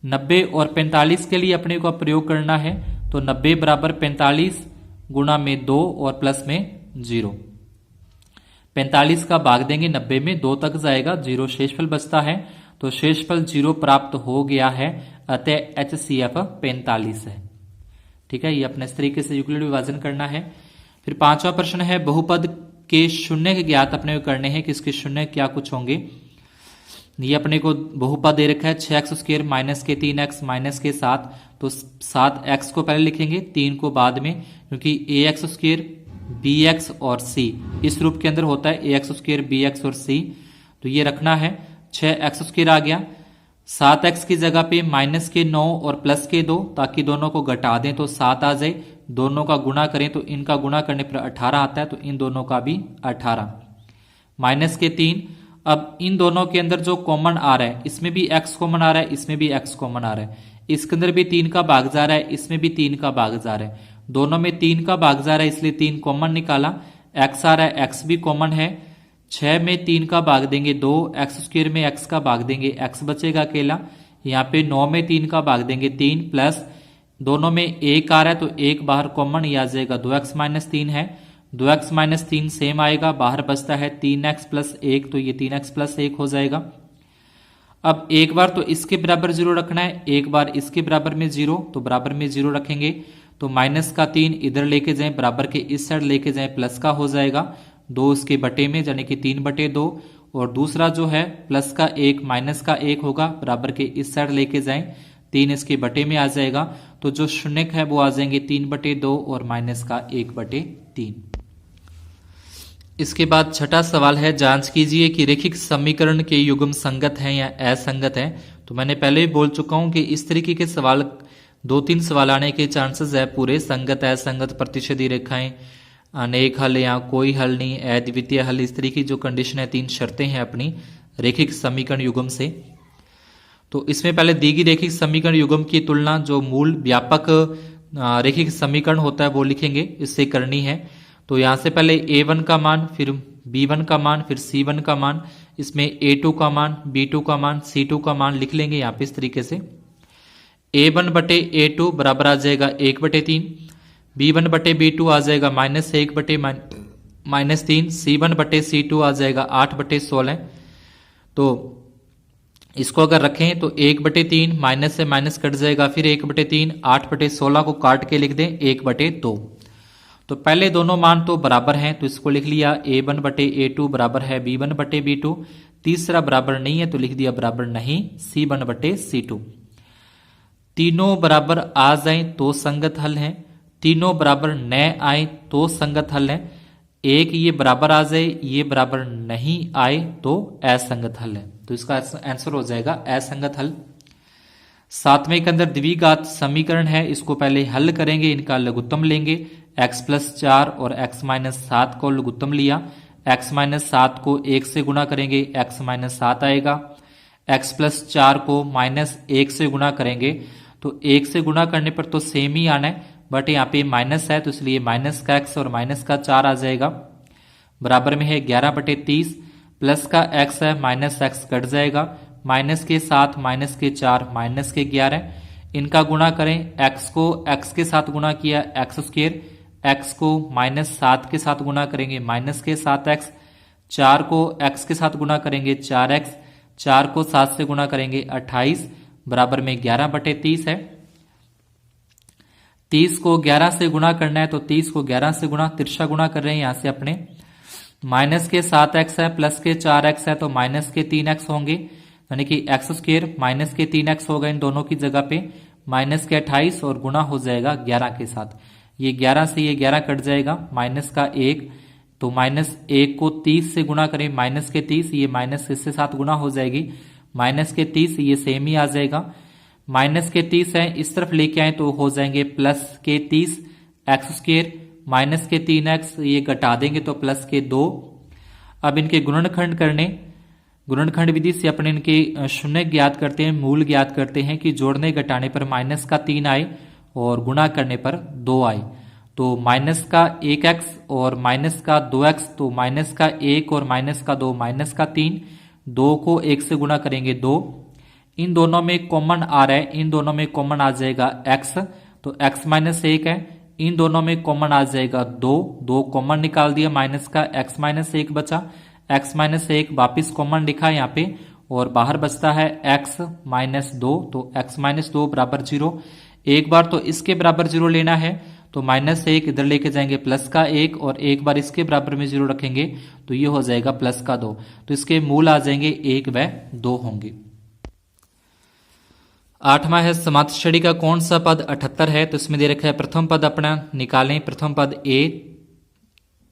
90 और 45 के लिए अपने को प्रयोग करना है तो 90 बराबर 45 गुणा में 2 और प्लस में 0, 45 का भाग देंगे 90 में, 2 तक जाएगा, 0 शेषफल बचता है, तो शेषफल 0 प्राप्त हो गया है, अतः HCF 45 है। ठीक है, ये अपने इस तरीके से यूक्लिड विभाजन करना है। फिर 5वां प्रश्न है बहुपद के शून्य के ज्ञात अपने को करने हैं कि इसके शून्य क्या कुछ होंगे। ये अपने को बहुपद दे रखा है 6x² माइनस के 3x माइनस के 7, तो 7x को पहले लिखेंगे 3 को बाद में, क्योंकि ax² bx और c इस रूप के अंदर होता है ax² bx और c, तो ये रखना है। 6x² आ गया, 7x की जगह पे माइनस के 9 और प्लस के 2, ताकि दोनों को घटा दें तो 7 आ जाए, दोनों का गुणा करें तो इनका गुणा करने पर 18 आता है, तो इन दोनों का भी 18, माइनस के 3। अब इन दोनों के अंदर जो कॉमन आ रहा है, इसमें भी x कॉमन आ रहा है, इसमें भी x कॉमन आ रहा है, इसके अंदर भी 3 का भाग जा रहा है, इसमें भी 3 का भाग जा रहा है, दोनों में 3 का भाग जा रहा है, इसलिए 3 कॉमन निकाला, x आ रहा है, x भी कॉमन है, 6 में 3 का भाग देंगे 2, x² में x का भाग देंगे, x बचेगा अकेला, यहाँ पे 9 में 3 का भाग देंगे 3, प्लस दोनों में 1 आ रहा है तो 1 बाहर कॉमन, ये आ जाएगा 2x - 3 है, 2x - 3 सेम आएगा, बाहर बचता है 3x + 1, तो ये 3x + 1 हो जाएगा। अब एक बार तो इसके बराबर 0 रखना है, एक बार इसके बराबर में 0, तो बराबर में 0 रखेंगे तो माइनस का 3 इधर लेके जाएं, बराबर के इस साइड लेके जाएं, प्लस का हो जाएगा 2 इसके बटे में, यानी कि 3/2, और दूसरा जो है प्लस का 1 माइनस का 1 होगा, बराबर के इस साइड लेके जाएं, 3 इसके बटे में आ जाएगा, तो जो शून्यक है वो आ जाएंगे 3/2 और माइनस का 1/3। इसके बाद छठा सवाल है, जांच कीजिए कि रेखिक समीकरण के युग्म संगत हैं या असंगत हैं। तो मैंने पहले भी बोल चुका हूं कि इस तरीके के सवाल 2-3 सवाल आने के चांसेस है पूरे, संगत असंगत प्रतिच्छेदी रेखाएं, अनेक हल या कोई हल नहीं, अद्वितीय हल, इस तरीके की जो कंडीशन है, 3 शर्तें हैं अपनी रेखिक समीकरण युग्म से। तो इसमें पहले दी गई रेखिक समीकरण युग्म की तुलना जो मूल व्यापक रेखिक समीकरण होता है वो लिखेंगे, इससे करनी है। तो यहां से पहले a1 का मान, फिर b1 का मान, फिर c1 का मान, इसमें a2 का मान, b2 का मान, c2 का मान लिख लेंगे यहां पे इस तरीके से। a1 बटे a2 बराबर आ जाएगा 1/3, b1 बटे b2 आ जाएगा -1 बटे -3, c1 बटे c2 आ जाएगा 8/16। तो इसको अगर रखें तो 1/3 माइनस से माइनस कट जाएगा, फिर 1/3, 8/16 को काट के लिख दें 1/2। तो पहले दोनों मान तो बराबर हैं, तो इसको लिख लिया a1 बटे a2 बराबर है b1 बटे b2। तीसरा बराबर नहीं है तो लिख दिया बराबर नहीं c1 बटे c2। तीनों बराबर आ जाए तो संगत हल है, तीनों बराबर न आए तो संगत हल है। एक ये बराबर आ जाए, ये बराबर नहीं आए तो असंगत हल है। तो इसका आंसर हो जाएगा असंगत हल। सातवें के अंदर द्विघात समीकरण है, इसको पहले हल करेंगे, इनका लघुत्तम लेंगे। x+4 और x-7 को लघुत्तम लिया, x-7 को 1 से गुणा करेंगे x-7 आएगा, x+4 को -1 से गुणा करेंगे तो 1 से गुणा करने पर तो सेम ही आना है, बट यहाँ पे माइनस है तो इसलिए माइनस का x और माइनस का 4 आ जाएगा। बराबर में है 11/30, प्लस का x है माइनस x कट जाएगा, माइनस के 7 माइनस के 4 माइनस के 11। इनका गुणा करें, x को x के साथ गुणा किया x², x को -7 के साथ गुणा करेंगे माइनस के 7x, 4 को x के साथ गुणा करेंगे 4x, 4 को 7 से गुणा करेंगे 28, बराबर में 11/30 है। 30 को 11 से गुणा करना है तो 30 को 11 से गुणा, तिरछा गुणा कर रहे हैं यहां से अपने। माइनस के 7x है, प्लस के 4x है तो माइनस के 3x होंगे, यानी कि x² माइनस के 3x होगा इन दोनों की जगह पे, माइनस के 28 और गुणा हो जाएगा 11 के साथ। ये 11 से ये 11 कट जाएगा, माइनस का 1, तो -1 को 30 से गुणा करें माइनस के 30, ये माइनस इससे साथ गुणा हो जाएगी, माइनस के 30 ये सेम ही आ जाएगा। माइनस के 30 है, इस तरफ लेके आए तो हो जाएंगे प्लस के 30, x² माइनस के 3x, ये घटा देंगे तो प्लस के 2। अब इनके गुणनखंड करने, गुणनखंड विधि से अपने इनके शून्य ज्ञात करते हैं, मूल ज्ञात करते हैं कि जोड़ने घटाने पर माइनस का 3 आए और गुणा करने पर 2 आए। तो माइनस का 1x और माइनस का 2x, तो माइनस का 1 और माइनस का 2 माइनस का 3, 2 को 1 से गुणा करेंगे 2। इन दोनों में कॉमन आ रहा है, इन दोनों में कॉमन आ जाएगा x, तो x-1 है, इन दोनों में कॉमन आ जाएगा 2, 2 कॉमन निकाल दिया, माइनस का x-1 बचा, x-1 वापिस कॉमन लिखा यहाँ पे और बाहर बचता है x-2, तो x-2 बराबर 0। एक बार तो इसके बराबर 0 लेना है तो -1 इधर लेके जाएंगे प्लस का 1 और एक बार इसके बराबर में 0 रखेंगे तो ये हो जाएगा प्लस का 2। तो इसके मूल आ जाएंगे 1 व 2 होंगे। 8वां है समातश्रेणी का कौन सा पद 78 है, तो इसमें दे रखा है प्रथम पद अपना निकालें, प्रथम पद a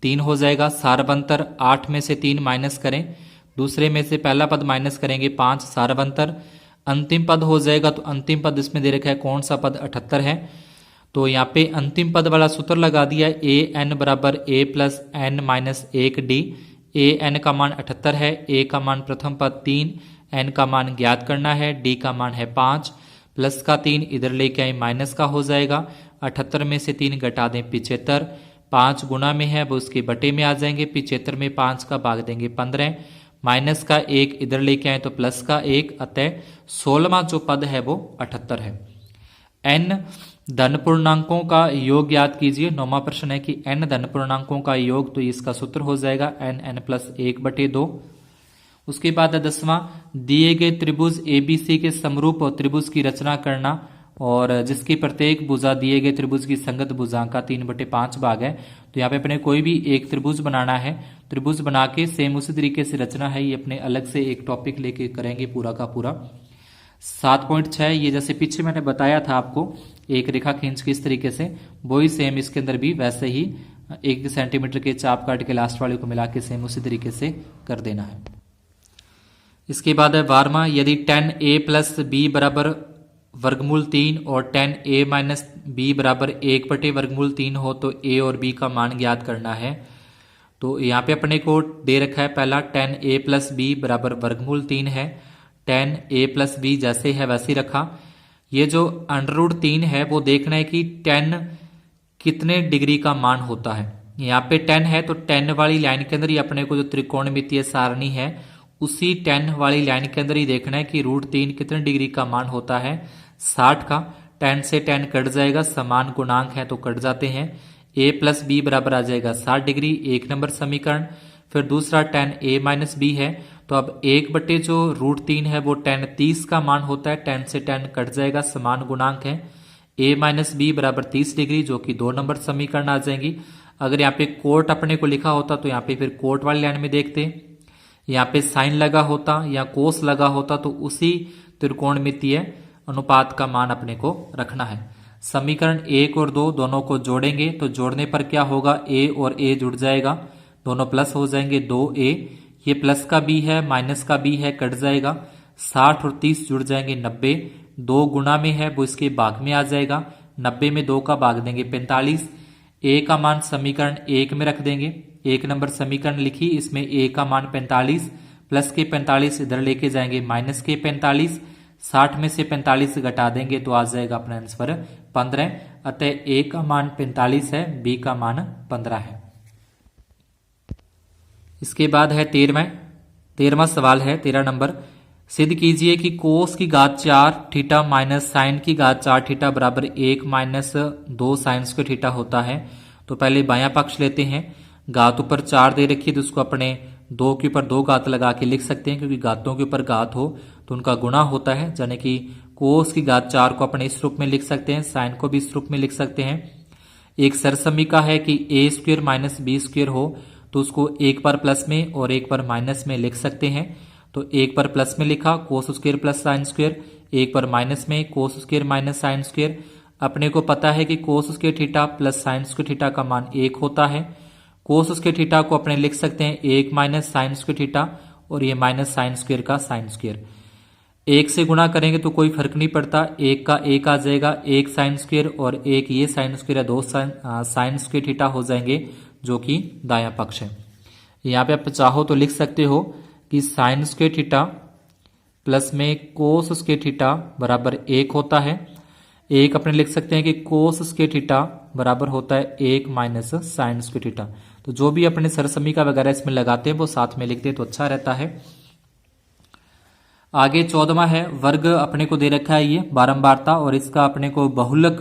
3 हो जाएगा, सारवंतर 8 में से 3 माइनस करें, दूसरे में से पहला पद माइनस करेंगे 5 सारवंतर, अंतिम पद हो जाएगा। तो अंतिम पद इसमें दे रखा है कौन सा पद 78 है, तो यहाँ पे अंतिम पद वाला सूत्र लगा दिया, an बराबर a plus n minus 1d। an का मान 78 है, a का मान प्रथम पद 3, n का मान ज्ञात करना है, d का मान है 5, प्लस का 3 इधर लेके आए माइनस का हो जाएगा, 78 में से 3 घटा दें 75, 5 गुना में है वो उसके बटे में आ जाएंगे, 75 में 5 का भाग देंगे 15, माइनस का 1 इधर लेके आए तो प्लस का 1, अतः 16वां जो पद है वो 78 है। n धन पूर्णांकों का योग याद कीजिए, 9वां प्रश्न है कि n धन पूर्णांकों का योग, तो इसका सूत्र हो जाएगा n प्लस 1/2। उसके बाद 10वां, दिए गए त्रिभुज ABC के समरूप और त्रिभुज की रचना करना और जिसकी प्रत्येक भुजा दिए गए त्रिभुज की संगत भुजाओं का 3/5 भाग है। तो यहाँ पे अपने कोई भी एक त्रिभुज बनाना है, त्रिभुज बना के सेम उसी तरीके से रचना है, ये अपने अलग से एक टॉपिक लेके करेंगे पूरा का पूरा। 7.6 ये जैसे पीछे मैंने बताया था आपको एक रेखा खींच के इस तरीके से, वही सेम इसके अंदर भी वैसे ही 1 सेंटीमीटर के चाप काट के लास्ट वाले को मिला के सेम उसी तरीके से कर देना है। इसके बाद है 12वां, यदि tan a प्लस b बराबर वर्गमूल 3 और tan a माइनस बी बराबर 1/वर्गमूल 3 हो तो a और b का मान ज्ञात करना है। तो यहाँ पे अपने को दे रखा है पहला tan a प्लस बी बराबर वर्गमूल 3 है। tan a प्लस बी जैसे है वैसे ही रखा। ये जो √3 है वो देखना है कि tan कितने डिग्री का मान होता है। यहाँ पे tan है तो tan वाली लाइन के अंदर ही अपने को जो त्रिकोणमितीय सारणी है उसी tan वाली लाइन के अंदर ही देखना है कि √3 कितने डिग्री का मान होता है 60 का। tan से tan कट जाएगा, समान गुणांक है तो कट जाते हैं। a प्लस बी बराबर आ जाएगा 60 डिग्री, 1 नंबर समीकरण। फिर दूसरा tan a माइनस बी है तो अब 1 जो √3 है वो tan 30 का मान होता है। tan से tan कट जाएगा, समान गुणांक है। a माइनस बी बराबर 30 डिग्री जो कि 2 नंबर समीकरण आ जाएंगी। अगर यहाँ पे कोट अपने को लिखा होता तो यहाँ पे फिर कोट वाली लाइन में देखते, यहाँ पे साइन लगा होता या कोस लगा होता तो उसी त्रिकोणमितीय अनुपात का मान अपने को रखना है। समीकरण 1 और 2 दोनों को जोड़ेंगे तो जोड़ने पर क्या होगा, a और a जुड़ जाएगा, दोनों प्लस हो जाएंगे 2a। ये प्लस का b है माइनस का b है, कट जाएगा। 60 और 30 जुड़ जाएंगे 90, 2 गुना में है वो इसके भाग में आ जाएगा। 90 में 2 का भाग देंगे 45। a का मान समीकरण 1 में रख देंगे, 1 नंबर समीकरण लिखी, इसमें a का मान 45, प्लस के 45 इधर लेके जाएंगे माइनस के 45। 60 में से 45 घटा देंगे तो आ जाएगा अपना आंसर 15। अतः a का मान 45 है, b का मान 15 है। इसके बाद है 13वां सवाल है 13 नंबर। सिद्ध कीजिए कि कोस की घात 4 थीटा माइनस साइन की घात 4 थीटा बराबर 1 माइनस 2 साइन स्क्वायर थीटा होता है। तो पहले बायां पक्ष लेते हैं। घात ऊपर 4 दे रखी है तो उसको अपने 2 के ऊपर 2 घात लगा के लिख सकते हैं, क्योंकि घातों के ऊपर घात हो तो उनका गुणा होता है। यानी कि कोस की घात 4 को अपने इस रूप में लिख सकते हैं, साइन को भी इस रूप में लिख सकते हैं। एक सरसमीका है कि a square minus b square हो तो उसको एक पर प्लस में और एक पर माइनस में लिख सकते हैं। तो एक पर प्लस में लिखा cos square plus sine square, एक पर माइनस में cos square minus sine square. अपने को पता है कि cos square theta plus sine square theta का मान 1 होता है। कोस स्क्वायर थीटा को अपने लिख सकते हैं 1 माइनस साइन स्क्वायर थीटा, और ये माइनस साइन स्क्वायर का साइन स्क्वायर। 1 से गुणा करेंगे तो कोई फर्क नहीं पड़ता, 1 का 1 आ जाएगा, 1 साइन स्क्वायर और 1 ये साइन स्क्वायर है, 2 साइन स्क्वायर थीटा हो जाएंगे जो कि दायां पक्ष है। यहाँ पे आप चाहो तो लिख सकते हो कि साइन स्क्वायर थीटा प्लस में कोस स्क्वायर थीटा बराबर 1 होता है। एक अपने लिख सकते हैं कि कोस स्क्वायर थीटा बराबर होता है 1 माइनस साइन स्क्वायर थीटा। तो जो भी अपने सरसमीका वगैरह इसमें लगाते हैं वो साथ में लिखते तो अच्छा रहता है। आगे 14वां है, वर्ग अपने को दे रखा है ये बारंबारता, और इसका अपने को बहुलक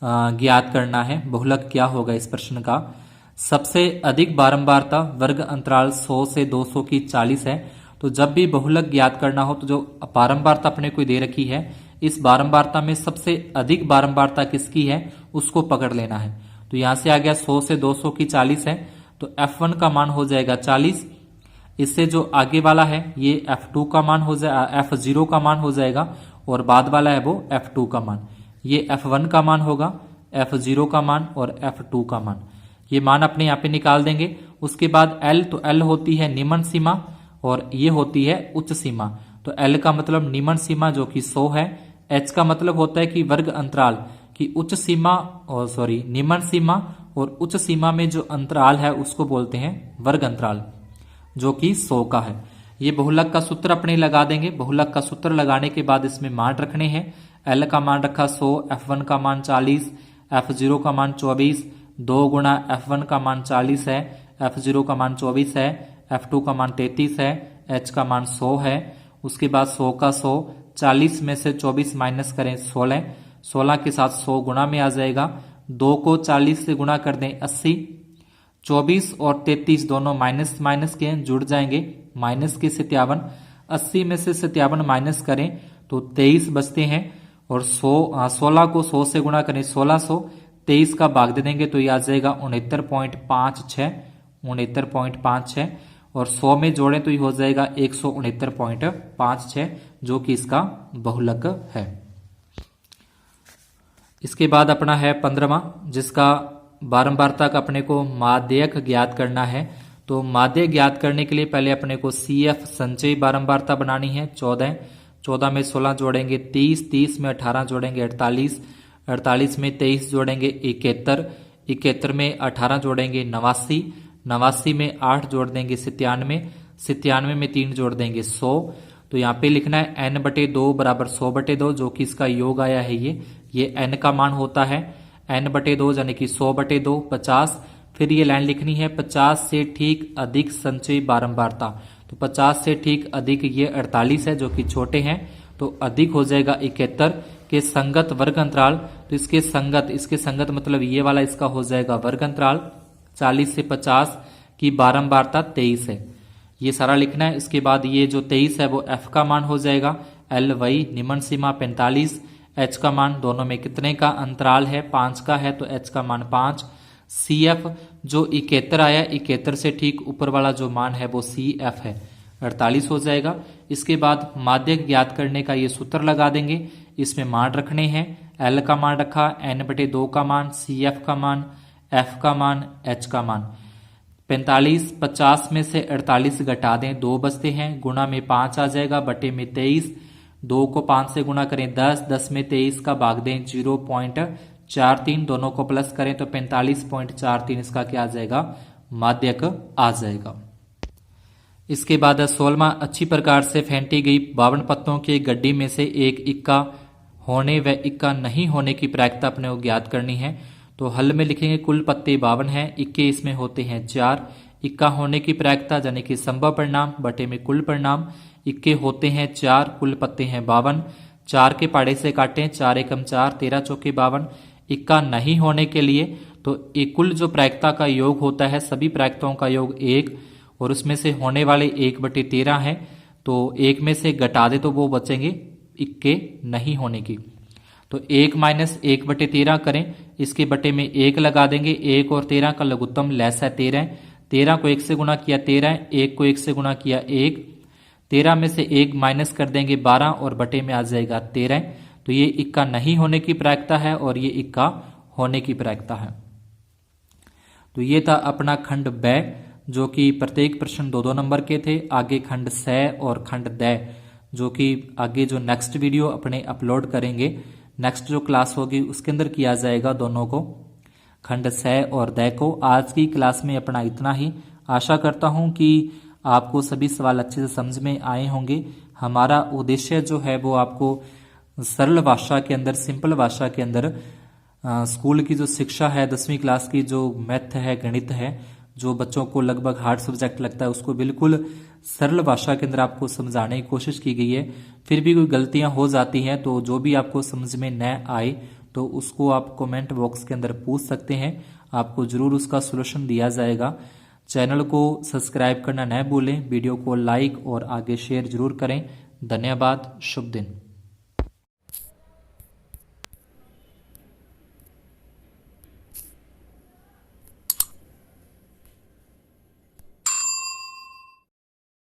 ज्ञात करना है। बहुलक क्या होगा इस प्रश्न का। सबसे अधिक बारंबारता वर्ग अंतराल 100 से 200 की 40 है। तो जब भी बहुलक ज्ञात करना हो तो जो बारंबारता अपने को दे रखी है, इस बारंबारता में सबसे अधिक बारंबारता किसकी है उसको पकड़ लेना है। तो यहां से आ गया 100 से 200 की 40 है तो f1 का मान हो जाएगा 40। इससे जो आगे वाला है ये f2 का मान हो जाएगा, f0 का मान हो जाएगा, और बाद वाला है वो f2 का मान। ये f1 का मान होगा, f0 का मान और f2 का मान। ये मान अपने यहाँ पे निकाल देंगे। उसके बाद L, तो L होती है निम्न सीमा और ये होती है उच्च सीमा। तो L का मतलब निम्न सीमा जो कि 100 है। H का मतलब होता है कि वर्ग अंतराल की उच्च सीमा और निम्न सीमा और उच्च सीमा में जो अंतराल है उसको बोलते हैं वर्ग अंतराल, जो कि 100 का है। ये बहुलक का सूत्र अपने लगा देंगे। बहुलक का सूत्र लगाने के बाद इसमें मान रखने हैं। L का मान रखा 100, f1 का मान 40, f0 का मान 24, 2 गुणा f1 का मान 40 है, f0 का मान 24 है, f2 का मान 33 है, h का मान 100 है। उसके बाद 100 का 100, 40 में से 24 माइनस करें 16, 16 के साथ 100 गुणा में आ जाएगा। 2 को 40 से गुणा कर दें 80, 24 और 33 दोनों माइनस माइनस के जुड़ जाएंगे, माइनस के 57। 80 में से 57 माइनस करें तो 23 बचते हैं, और 16 को 100 से गुणा करें 1600, 23 का भाग दे देंगे तो ये आ जाएगा 69.56, 69.56, और 100 में जोड़ें तो ये हो जाएगा 169.56, जो कि इसका बहुलक है। इसके बाद अपना है 15वां, जिसका बारंबारता का अपने को माध्यक ज्ञात करना है। तो माध्यक ज्ञात करने के लिए पहले अपने को CF संचयी बारंबारता बनानी है। 14 में 16 जोड़ेंगे 30, 30 में 18 जोड़ेंगे 48, 48 में 23 जोड़ेंगे 71, 71 में 18 जोड़ेंगे 89, 89 में 8 जोड़ देंगे 97, 97 में 3 जोड़ देंगे 100। तो यहाँ पे लिखना है n/2 बराबर 100/2, जो कि इसका योग आया है ये n का मान होता है n/2 यानी कि 100/2 50। फिर ये लाइन लिखनी है 50 से ठीक अधिक संचयी बारंबारता। तो 50 से ठीक अधिक ये 48 है जो कि छोटे हैं, तो अधिक हो जाएगा 71 के संगत वर्ग अंतराल। तो इसके संगत मतलब ये वाला इसका हो जाएगा वर्ग अंतराल। 40 से 50 की बारंबारता 23 है, ये सारा लिखना है। इसके बाद ये जो 23 है वो f का मान हो जाएगा। l वही निम्न सीमा 45, h का मान दोनों में कितने का अंतराल है 5 का है, तो h का मान 5। cf जो 71 आया 71 से ठीक ऊपर वाला जो मान है वो cf है 48 हो जाएगा। इसके बाद माध्यक ज्ञात करने का ये सूत्र लगा देंगे। इसमें मान रखने हैं, l का मान रखा, n/2 का मान, cf का मान, f का मान, h का मान। 45 50 में से 48 घटा दें 2 बचते हैं, गुणा में 5 आ जाएगा, बटे में 23, 2 को 5 से गुणा करें 10, 10 में 23 का भाग दें 0.43, दोनों को प्लस करें तो 45.43 इसका क्या आ जाएगा माध्यक आ जाएगा। इसके बाद 16वां अच्छी प्रकार से फेंटी गई 52 पत्तों के गड्डी में से एक इक्का होने व इक्का नहीं होने की प्रायिकता अपने को ज्ञात करनी है। तो हल में लिखेंगे कुल पत्ते 52 हैं, इक्के इसमें होते हैं 4, इक्का होने की प्रायिकता यानी कि संभव परिणाम बटे में कुल परिणाम। इक्के होते हैं 4, कुल पत्ते हैं 52, 4 के पाड़े से काटें 4 एकम 4, 13 चौके 52। इक्का नहीं होने के लिए तो एक कुल जो प्रायिकता का योग होता है सभी प्रायिकताओं का योग 1, और उसमें से होने वाले 1/13 है, तो 1 में से घटा दे तो वो बचेंगे इक्के नहीं होने की। तो 1 - 1/13 करें, इसके बटे में 1 लगा देंगे। 1 और 13 का लघुत्तम लेस है 13, 13 को 1 से गुणा किया 13, 1 को 1 से गुणा किया 1, 13 में से 1 माइनस कर देंगे 12 और बटे में आ जाएगा 13। तो ये इक्का नहीं होने की प्रायिकता है और ये इक्का होने की प्रायिकता है। तो ये था अपना खंड ब, जो कि प्रत्येक प्रश्न 2-2 नंबर के थे। आगे खंड स और खंड द, जो कि आगे जो नेक्स्ट वीडियो अपने अपलोड करेंगे, नेक्स्ट जो क्लास होगी उसके अंदर किया जाएगा दोनों को, खंड स और द को। आज की क्लास में अपना इतना ही। आशा करता हूं कि आपको सभी सवाल अच्छे से समझ में आए होंगे। हमारा उद्देश्य जो है वो आपको सरल भाषा के अंदर, सिंपल भाषा के अंदर स्कूल की जो शिक्षा है 10वीं क्लास की, जो मैथ है, गणित है, जो बच्चों को लगभग हार्ड सब्जेक्ट लगता है, उसको बिल्कुल सरल भाषा के अंदर आपको समझाने की कोशिश की गई है। फिर भी कोई गलतियां हो जाती हैं तो जो भी आपको समझ में न आए तो उसको आप कमेंट बॉक्स के अंदर पूछ सकते हैं, आपको जरूर उसका सलूशन दिया जाएगा। चैनल को सब्सक्राइब करना न भूलें, वीडियो को लाइक और आगे शेयर जरूर करें। धन्यवाद, शुभ दिन।